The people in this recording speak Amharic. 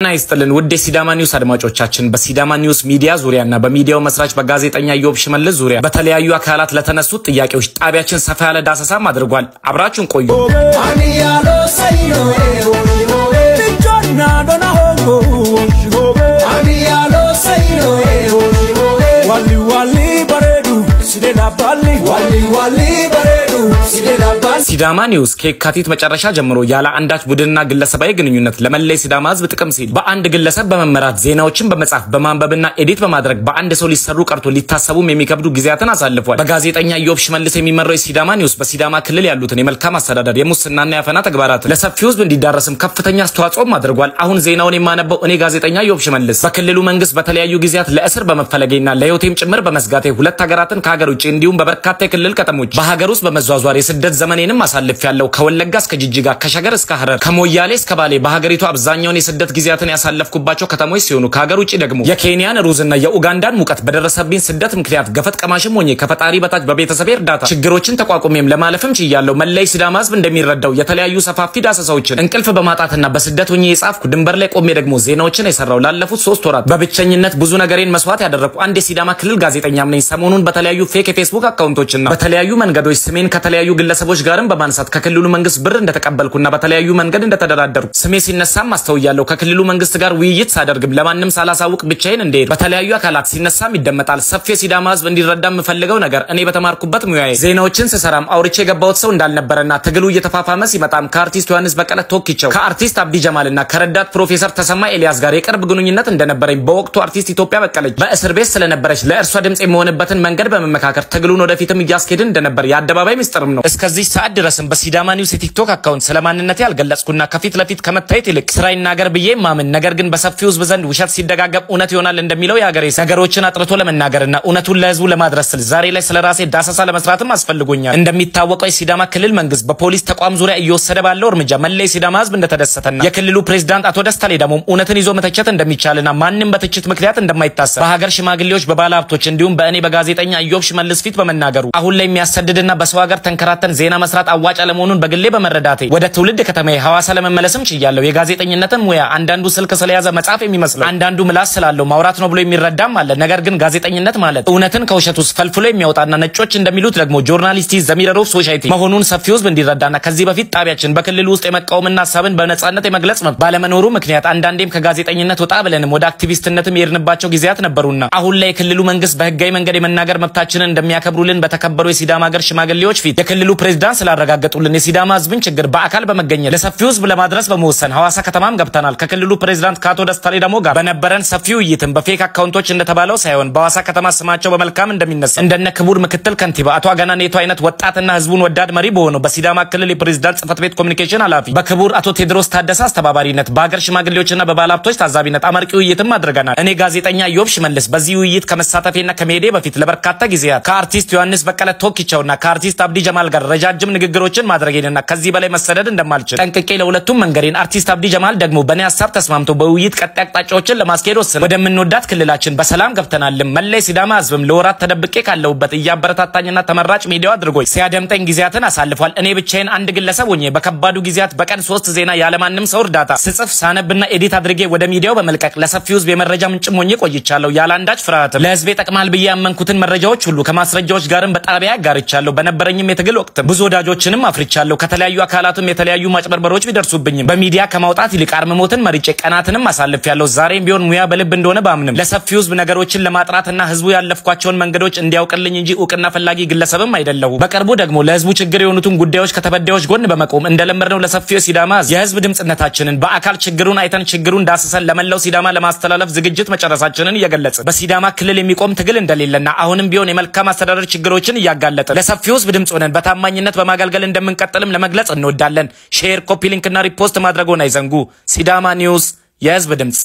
ናይስጥልን ውድ ሲዳማ ኒውስ አድማጮቻችን በሲዳማ ኒውስ ሚዲያ ዙሪያና በሚዲያው መስራች በጋዜጠኛ ዮብ ሽመልስ ዙሪያ በተለያዩ አካላት ለተነሱ ጥያቄዎች ጣቢያችን ሰፋ ያለ ዳሰሳም አድርጓል። አብራችሁን ቆዩ። ሲዳማ ኒውስ ከካቲት መጨረሻ ጀምሮ ያለ አንዳች ቡድንና ግለሰባዊ ግንኙነት ለመለይ ሲዳማ ህዝብ ጥቅም ሲል በአንድ ግለሰብ በመመራት ዜናዎችን በመጻፍ በማንበብና ኤዲት በማድረግ በአንድ ሰው ሊሰሩ ቀርቶ ሊታሰቡም የሚከብዱ ጊዜያትን አሳልፏል። በጋዜጠኛ ዮብ ሽመልስ የሚመራው ሲዳማ ኒውስ በሲዳማ ክልል ያሉትን የመልካም አስተዳደር የሙስናና ያፈና ተግባራት ለሰፊው ህዝብ እንዲዳረስም ከፍተኛ አስተዋጽኦም አድርጓል። አሁን ዜናውን የማነበው እኔ ጋዜጠኛ ዮብ ሽመልስ በክልሉ መንግስት በተለያዩ ጊዜያት ለእስር በመፈለጌና ለህይወቴም ጭምር በመስጋቴ ሁለት ሀገራትን ከሀገር ውጪ እንዲሁም በበርካታ የክልል ከተሞች በሀገር ውስጥ በመዟዟር የስደት ዘመኔንም አሳልፌያለሁ። ከወለጋ እስከ ጅጅጋ ከሸገር እስከ ሐረር ከሞያሌ እስከ ባሌ በሀገሪቱ አብዛኛውን የስደት ጊዜያትን ያሳለፍኩባቸው ከተሞች ሲሆኑ ከሀገር ውጪ ደግሞ የኬንያን ሩዝና የኡጋንዳን ሙቀት በደረሰብኝ ስደት ምክንያት ገፈት ቀማሽም ሆኜ ከፈጣሪ በታች በቤተሰቤ እርዳታ ችግሮችን ተቋቁሜም ለማለፍም ችያለሁ። መለይ ሲዳማ ህዝብ እንደሚረዳው የተለያዩ ሰፋፊ ዳሰሳዎችን እንቅልፍ በማጣትና በስደት ሆኜ የጻፍኩ ድንበር ላይ ቆሜ ደግሞ ዜናዎችን የሰራው ላለፉት 3 ወራት በብቸኝነት ብዙ ነገሬን መስዋዕት ያደረኩ አንድ የሲዳማ ክልል ጋዜጠኛም ነኝ። ሰሞኑን በተለያዩ ፌክ የፌስቡክ አካውንቶችና በተለያዩ መንገዶች ስሜን ከተለያዩ ግለሰቦች ጋርም በማንሳት ከክልሉ መንግስት ብር እንደተቀበልኩና በተለያዩ መንገድ እንደተደራደርኩ ስሜ ሲነሳም አስተውያለሁ። ከክልሉ መንግስት ጋር ውይይት ሳደርግም ለማንም ሳላሳውቅ ብቻዬን እንደሄድ በተለያዩ አካላት ሲነሳም ይደመጣል። ሰፊ ሲዳማ ህዝብ እንዲረዳ የምፈልገው ነገር እኔ በተማርኩበት ሙያዬ ዜናዎችን ስሰራም አውርቼ የገባሁት ሰው እንዳልነበረና ትግሉ እየተፋፋመ ሲመጣም ከአርቲስት ዮሐንስ በቀለ ቶኪቸው ከአርቲስት አብዲ ጀማልና ከረዳት ፕሮፌሰር ተሰማ ኤልያስ ጋር የቅርብ ግንኙነት እንደነበረኝ በወቅቱ አርቲስት ኢትዮጵያ በቀለች በእስር ቤት ስለነበረች ለእርሷ ድምጽ የሚሆንበትን መንገድ በመመካከር ትግሉን ወደፊትም እያስኬድን እንደነበር የአደባባይ ሚስጥርም ነው። እስከዚህ ሰዓት ድረስም በሲዳማ ኒውስ የቲክቶክ አካውንት ስለማንነቴ ያልገለጽኩና ከፊት ለፊት ከመታየት ይልቅ ስራ ይናገር ብዬ ማምን ነገር ግን በሰፊው ህዝብ ዘንድ ውሸት ሲደጋገም እውነት ይሆናል እንደሚለው ያገሬ ነገሮችን አጥርቶ ለመናገርና እውነቱን ለህዝቡ ለማድረስ ዛሬ ላይ ስለራሴ ዳሰሳ ለመስራትም አስፈልጎኛል። እንደሚታወቀው የሲዳማ ክልል መንግስት በፖሊስ ተቋም ዙሪያ እየወሰደ ባለው እርምጃ መለይ ሲዳማ ህዝብ እንደተደሰተና የክልሉ ፕሬዝዳንት አቶ ደስታ ሌዳሞ እውነትን ይዞ መተቸት እንደሚቻልና ማንንም በትችት ምክንያት እንደማይታሰር በሀገር ሽማግሌዎች በባለ ሀብቶች እንዲሁም በእኔ በጋዜጠኛ ዮብ ሽመልስ ፊት በመናገሩ አሁን ላይ የሚያሰድድና በሰው ሀገር ተንከራተን ዜና መስራት አዋጭ ለመሆኑን በግሌ በመረዳቴ ወደ ትውልድ ከተማዬ ሐዋሳ ለመመለስም ችያለሁ። የጋዜጠኝነትን ሙያ አንዳንዱ ስልክ ስለያዘ መጻፍ የሚመስለው አንዳንዱ ምላስ ስላለው ማውራት ነው ብሎ የሚረዳም አለ። ነገር ግን ጋዜጠኝነት ማለት እውነትን ከውሸት ውስጥ ፈልፍሎ የሚያወጣና ነጮች እንደሚሉት ደግሞ ጆርናሊስት ዘ ሚረር ኦፍ ሶሳይቲ መሆኑን ሰፊው ህዝብ እንዲረዳና ከዚህ በፊት ጣቢያችን በክልሉ ውስጥ የመቃወምና ሐሳብን በነጻነት የመግለጽ መብት ባለመኖሩ ምክንያት አንዳንዴም ከጋዜጠኝነት ወጣ ብለንም ወደ አክቲቪስትነትም የሄድንባቸው ጊዜያት ነበሩና አሁን ላይ የክልሉ መንግስት በህጋዊ መንገድ የመናገር መብታችንን እንደሚያከብሩልን በተከበሩ የሲዳማ ሀገር ሽማግሌዎች ፊት የክልሉ ፕሬዝዳንት ስላረጋገጡልን የሲዳማ ህዝብን ችግር በአካል በመገኘት ለሰፊው ህዝብ ለማድረስ በመወሰን ሐዋሳ ከተማም ገብተናል። ከክልሉ ፕሬዝዳንት ከአቶ ደስታ ሌዳሞ ጋር በነበረን ሰፊው ውይይትም በፌክ አካውንቶች እንደተባለው ሳይሆን በሐዋሳ ከተማ ስማቸው በመልካም እንደሚነሳ እንደነ ክቡር ምክትል ከንቲባ አቶ አገና ኔቶ አይነት ወጣትና ህዝቡን ወዳድ መሪ በሆነው በሲዳማ ክልል የፕሬዝዳንት ጽህፈት ቤት ኮሙኒኬሽን ኃላፊ በክቡር አቶ ቴድሮስ ታደሰ አስተባባሪነት በሀገር ሽማግሌዎችና በባለሀብቶች ታዛቢነት አመርቂ ውይይትም አድርገናል። እኔ ጋዜጠኛ ዮብ ሽመልስ በዚህ ውይይት ከመሳተፌና ከመሄዴ በፊት ለበርካታ ጊዜያት ከአርቲስት ዮሐንስ በቀለ ቶኪቸውና ከአርቲስት አብዲ ጀማል ጋር ረጃጅም ንግግሮችን ማድረጌንና ከዚህ በላይ መሰደድ እንደማልችል ጠንቅቄ ለሁለቱም መንገሬን አርቲስት አብዲ ጀማል ደግሞ በእኔ ሐሳብ ተስማምቶ በውይይት ቀጣይ አቅጣጫዎችን ለማስኬድ ወሰነ። ወደምንወዳት ክልላችን በሰላም ገብተናል። መለይ ሲዳማ ህዝብም ለወራት ተደብቄ ካለውበት እያበረታታኝና ተመራጭ ሚዲያው አድርጎኝ ሲያደምጠኝ ጊዜያትን አሳልፏል። እኔ ብቻዬን አንድ ግለሰብ ሆኜ በከባዱ ጊዜያት በቀን 3 ዜና ያለማንም ሰው እርዳታ ስጽፍ ሳነብና ኤዲት አድርጌ ወደ ሚዲያው በመልቀቅ ለሰፊው ህዝብ የመረጃ ምንጭም ሆኜ ቆይቻለሁ። ያለ አንዳች ፍርሃት ለህዝብ ጠቅማል ብዬ ያመንኩትን መረጃዎች ሁሉ ከማስረጃዎች ጋርም በጣቢያ ያጋርቻለሁ። በነበረኝም የትግል ወቅት ብዙ ወዳጆችንም አፍርቻለሁ። ከተለያዩ አካላትም የተለያዩ ማጭበርበሮች ቢደርሱብኝም በሚዲያ ከማውጣት ይልቅ አርምሞትን መርጬ ቀናትንም አሳልፌያለሁ። ዛሬም ቢሆን ሙያ በልብ እንደሆነ ባምንም ለሰፊው ህዝብ ነገሮችን ለማጥራትና ህዝቡ ያለፍኳቸውን መንገዶች እንዲያውቅልኝ እንጂ እውቅና ፈላጊ ግለሰብም አይደለሁ። በቅርቡ ደግሞ ለህዝቡ ችግር የሆኑትን ጉዳዮች ከተበዳዮች ጎን በመቆም እንደለመድነው ለሰፊው ሲዳማ የህዝብ ድምጽነታችንን በአካል ችግሩን አይተን ችግሩን ዳስሰን ለመላው ሲዳማ ለማስተላለፍ ዝግጅት መጨረሳችንን እየገለጽን በሲዳማ ክልል የሚቆም ትግል እንደሌለና አሁንም ቢሆን የመልካም አስተዳደር ችግሮችን እያጋለጥን ለሰፊው ህዝብ ድምጽ ሆነን በታማኝነት በማገልገል እንደምንቀጥልም ለመግለጽ እንወዳለን። ሼር፣ ኮፒ ሊንክ እና ሪፖስት ማድረጉን አይዘንጉ። ሲዳማ ኒውስ የህዝብ ድምጽ